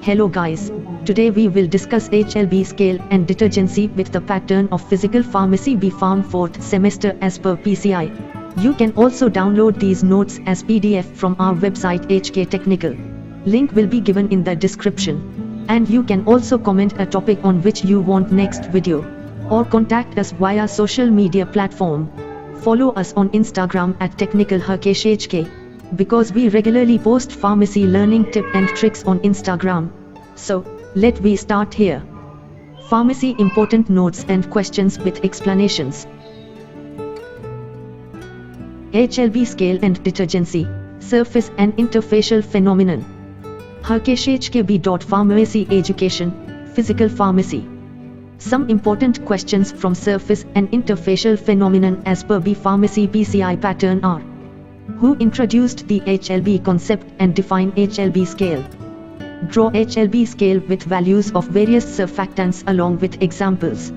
Hello guys, today we will discuss HLB scale and detergency with the pattern of Physical Pharmacy B Pharm 4th semester as per PCI. You can also download these notes as PDF from our website HK Technical. Link will be given in the description. And you can also comment a topic on which you want next video. Or contact us via social media platform. Follow us on Instagram at TechnicalHakeshHK. Because we regularly post pharmacy learning tips and tricks on Instagram. So, let we start here. Pharmacy important notes and questions with explanations. HLB scale and detergency, surface and interfacial phenomenon. HakeshHK. Education, Physical Pharmacy. Some important questions from surface and interfacial phenomenon as per B Pharmacy PCI pattern are: who introduced the HLB concept and define HLB scale? Draw HLB scale with values of various surfactants along with examples.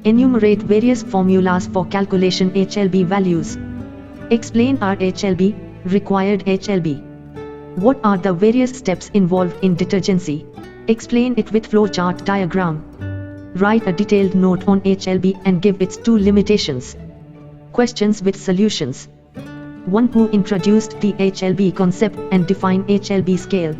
Enumerate various formulas for calculation HLB values. Explain RHLB, required HLB. What are the various steps involved in detergency? Explain it with flowchart diagram. Write a detailed note on HLB and give its two limitations. Questions with solutions. 1. Who introduced the HLB concept and define HLB scale?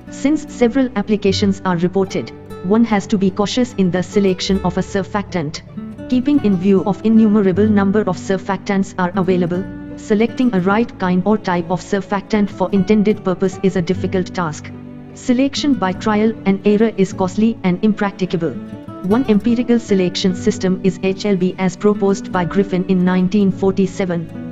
Since several applications are reported, one has to be cautious in the selection of a surfactant. Keeping in view of innumerable number of surfactants are available, selecting a right kind or type of surfactant for intended purpose is a difficult task. Selection by trial and error is costly and impracticable. One empirical selection system is HLB as proposed by Griffin in 1947.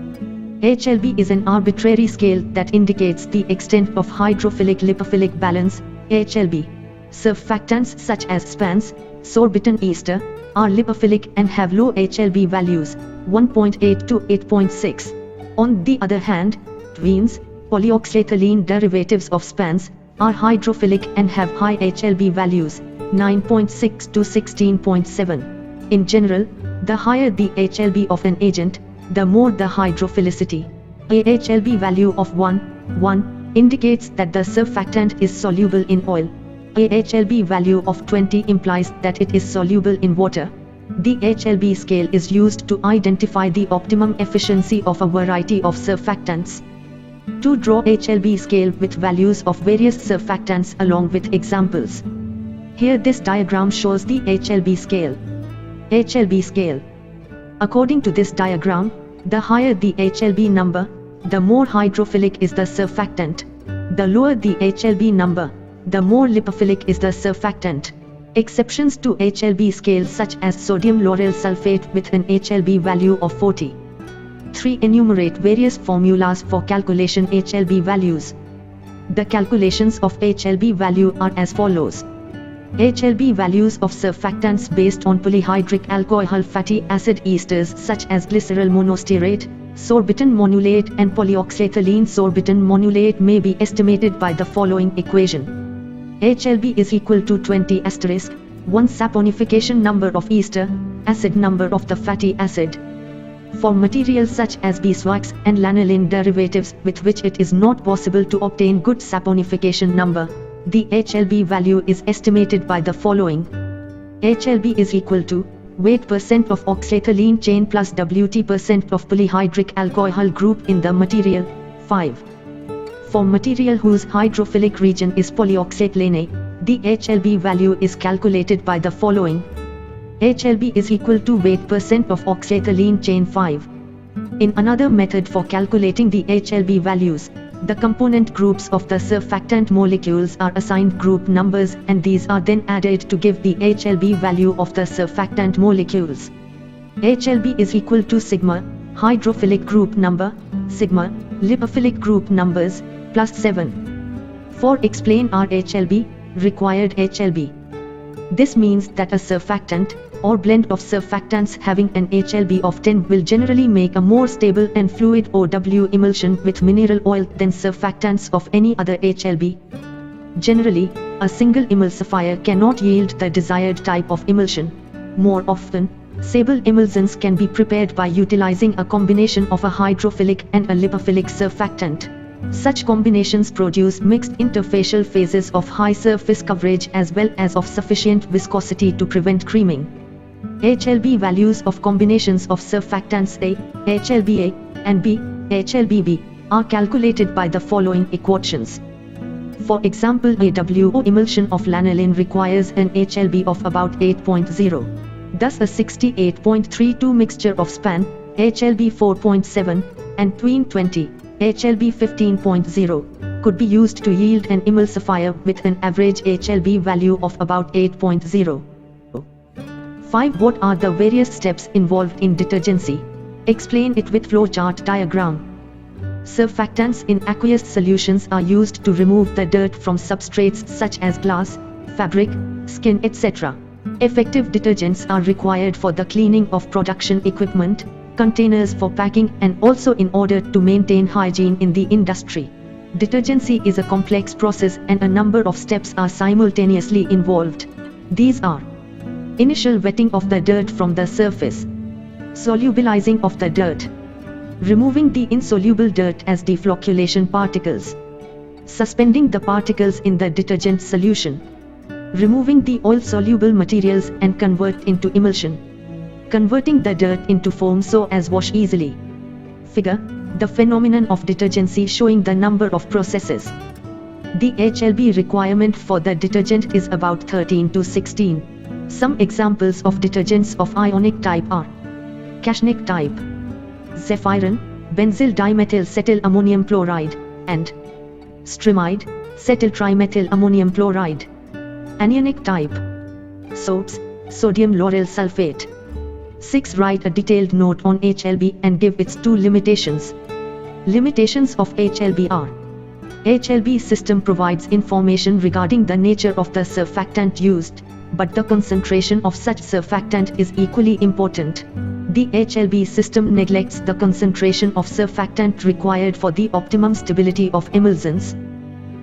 HLB is an arbitrary scale that indicates the extent of hydrophilic-lipophilic balance, HLB. Surfactants such as spans, sorbitan ester, are lipophilic and have low HLB values, 1.8 to 8.6. On the other hand, twins, polyoxyethylene derivatives of spans, are hydrophilic and have high HLB values, 9.6 to 16.7. In general, the higher the HLB of an agent, the more the hydrophilicity. A HLB value of 1 indicates that the surfactant is soluble in oil. A HLB value of 20 implies that it is soluble in water. The HLB scale is used to identify the optimum efficiency of a variety of surfactants. To draw HLB scale with values of various surfactants along with examples. Here this diagram shows the HLB scale. HLB scale. According to this diagram, the higher the HLB number, the more hydrophilic is the surfactant. The lower the HLB number, the more lipophilic is the surfactant. Exceptions to HLB scale such as sodium lauryl sulfate with an HLB value of 40. 3. Enumerate various formulas for calculation HLB values. The calculations of HLB value are as follows. HLB values of surfactants based on polyhydric alcohol fatty acid esters such as glyceryl monostearate, sorbitan monolate and polyoxyethylene sorbitan monolate may be estimated by the following equation. HLB is equal to 20 asterisk, 1 saponification number of ester, acid number of the fatty acid. For materials such as beeswax and lanolin derivatives with which it is not possible to obtain good saponification number, the HLB value is estimated by the following. HLB is equal to weight % of oxyethylene chain plus WT % of polyhydric alcohol group in the material, 5. For material whose hydrophilic region is polyoxyethylene, the HLB value is calculated by the following. HLB is equal to weight % of oxyethylene chain 5. In another method for calculating the HLB values, the component groups of the surfactant molecules are assigned group numbers and these are then added to give the HLB value of the surfactant molecules. HLB is equal to sigma, hydrophilic group number, sigma, lipophilic group numbers, plus 7. For explain RHLB, required HLB. This means that a surfactant, or blend of surfactants having an HLB of 10 will generally make a more stable and fluid OW emulsion with mineral oil than surfactants of any other HLB. Generally, a single emulsifier cannot yield the desired type of emulsion. More often, sable emulsions can be prepared by utilizing a combination of a hydrophilic and a lipophilic surfactant. Such combinations produce mixed interfacial phases of high surface coverage as well as of sufficient viscosity to prevent creaming. HLB values of combinations of surfactants A, HLBA, and B, HLBB, are calculated by the following equations. For example, a WO emulsion of lanolin requires an HLB of about 8.0. Thus a 68.32 mixture of SPAN, HLB 4.7, and Tween 20, HLB 15.0, could be used to yield an emulsifier with an average HLB value of about 8.0. 5. What are the various steps involved in detergency? Explain it with flowchart diagram. Surfactants in aqueous solutions are used to remove the dirt from substrates such as glass, fabric, skin, etc. Effective detergents are required for the cleaning of production equipment, containers for packing, and also in order to maintain hygiene in the industry. Detergency is a complex process and a number of steps are simultaneously involved. These are: initial wetting of the dirt from the surface, solubilizing of the dirt, removing the insoluble dirt as deflocculation particles, suspending the particles in the detergent solution, removing the oil-soluble materials and convert into emulsion, converting the dirt into foam so as wash easily. Figure: the phenomenon of detergency showing the number of processes. The HLB requirement for the detergent is about 13 to 16. Some examples of detergents of ionic type are Cashnic type, Zephyrin, benzyl dimethyl cetyl ammonium chloride, and Strimide, cetyl trimethyl ammonium chloride. Anionic type, soaps, sodium lauryl sulfate. 6. Write a detailed note on HLB and give its 2 limitations. Limitations of HLB are: HLB system provides information regarding the nature of the surfactant used, but the concentration of such surfactant is equally important. The HLB system neglects the concentration of surfactant required for the optimum stability of emulsions.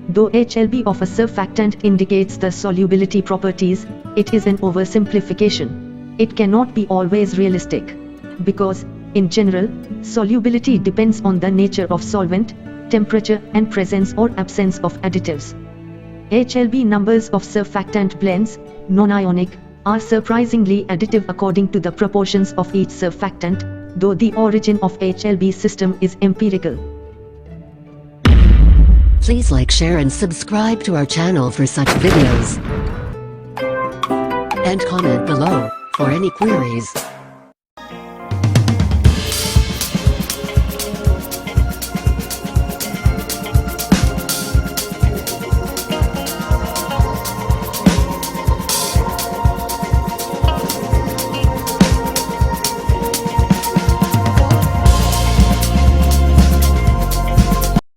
Though HLB of a surfactant indicates the solubility properties, it is an oversimplification. It cannot be always realistic, because, in general, solubility depends on the nature of solvent, temperature, and presence or absence of additives. HLB numbers of surfactant blends, non-ionic, are surprisingly additive according to the proportions of each surfactant, though the origin of HLB system is empirical. Please like, share and subscribe to our channel for such videos. And comment below for any queries.